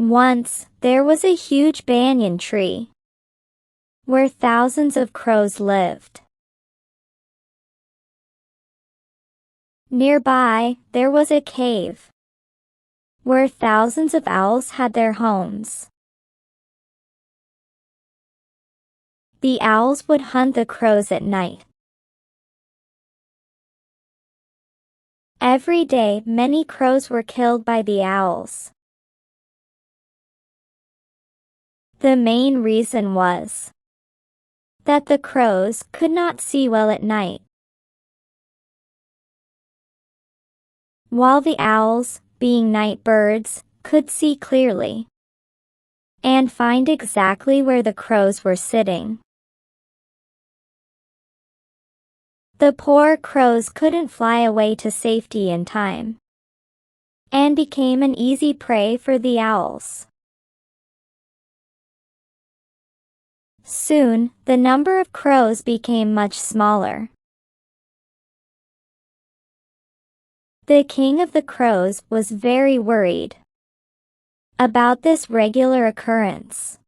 Once, there was a huge banyan tree where thousands of crows lived. Nearby, there was a cave where thousands of owls had their homes. The owls would hunt the crows at night. Every day, many crows were killed by the owls. The main reason was that the crows could not see well at night, while the owls, being night birds, could see clearly and find exactly where the crows were sitting. The poor crows couldn't fly away to safety in time and became an easy prey for the owls. Soon, the number of crows became much smaller. The king of the crows was very worried about this regular occurrence.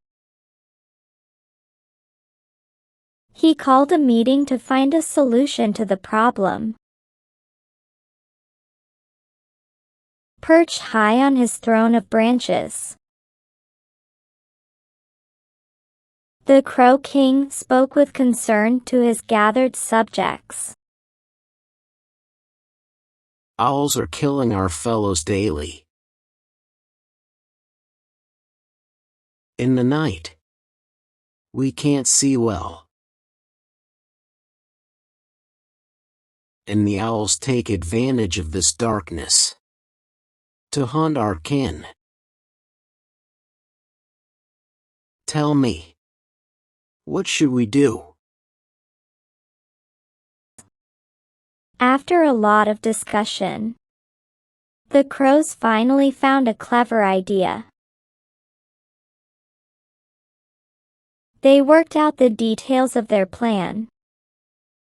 He called a meeting to find a solution to the problem. Perched high on his throne of branches, the Crow King spoke with concern to his gathered subjects. Owls are killing our fellows daily. In the night, we can't see well, and the owls take advantage of this darkness to hunt our kin. Tell me, what should we do? After a lot of discussion, the crows finally found a clever idea. They worked out the details of their plan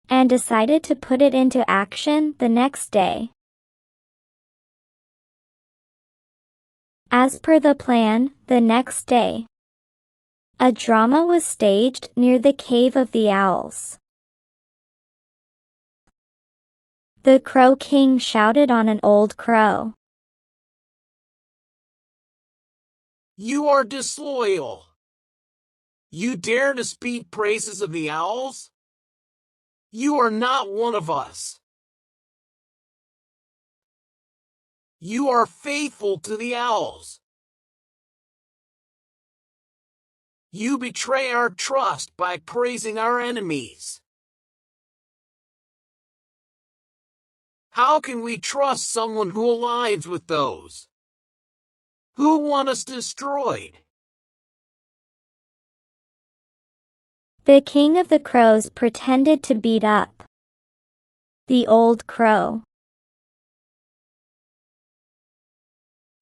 and decided to put it into action the next day. As per the plan, the next day, a drama was staged near the cave of the owls. The Crow King shouted on an old crow. You are disloyal. You dare to speak praises of the owls? You are not one of us. You are faithful to the owls. You betray our trust by praising our enemies. How can we trust someone who aligns with those who want us destroyed? The king of the crows pretended to beat up the old crow.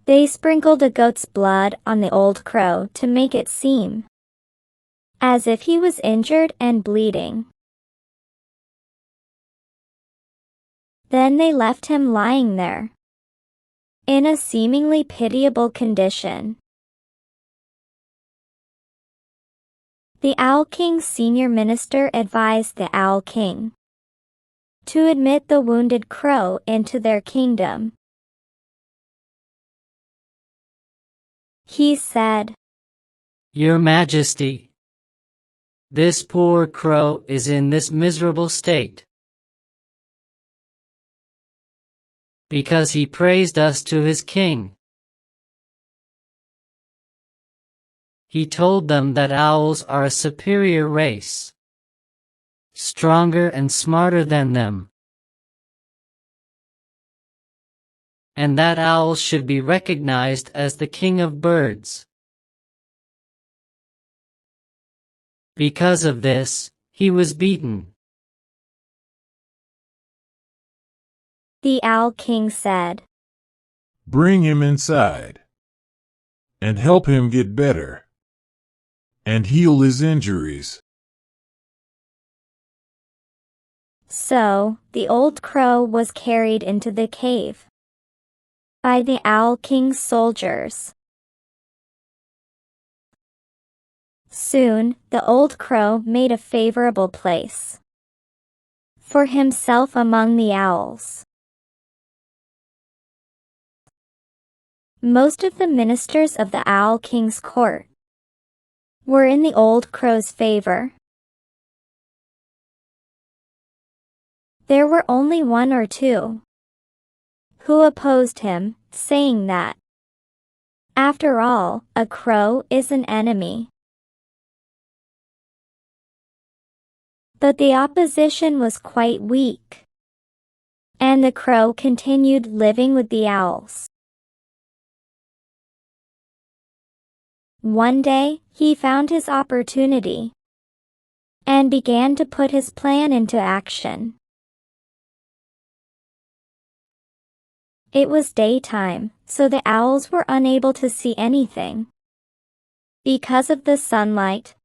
They sprinkled a goat's blood on the old crow to make it seem as if he was injured and bleeding. Then they left him lying there in a seemingly pitiable condition. The Owl King's senior minister advised the Owl King to admit the wounded crow into their kingdom. He said, "Your Majesty, this poor crow is in this miserable state because he praised us to his king. He told them that owls are a superior race, stronger and smarter than them, and that owls should be recognized as the king of birds. Because of this, he was beaten." The Owl King said, "Bring him inside and help him get better and heal his injuries." So, the old crow was carried into the cave by the Owl King's soldiers. Soon, the old crow made a favorable place for himself among the owls. Most of the ministers of the Owl King's court were in the old crow's favor. There were only one or two who opposed him, saying that, after all, a crow is an enemy. But the opposition was quite weak, and the crow continued living with the owls. One day, he found his opportunity and began to put his plan into action. It was daytime, so the owls were unable to see anything because of the sunlight.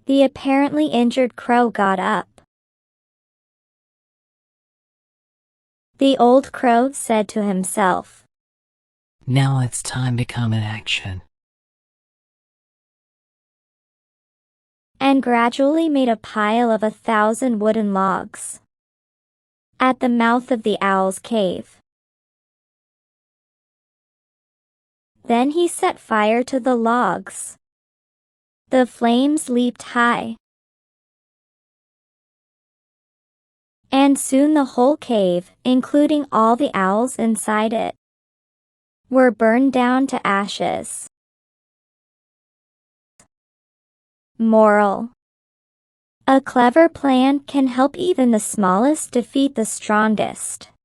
The apparently injured crow got up. The old crow said to himself, "Now it's time to come in action." And gradually made a pile of 1,000 wooden logs at the mouth of the owl's cave. Then he set fire to the logs. The flames leaped high, and soon the whole cave, including all the owls inside it, were burned down to ashes. Moral: a clever plan can help even the smallest defeat the strongest.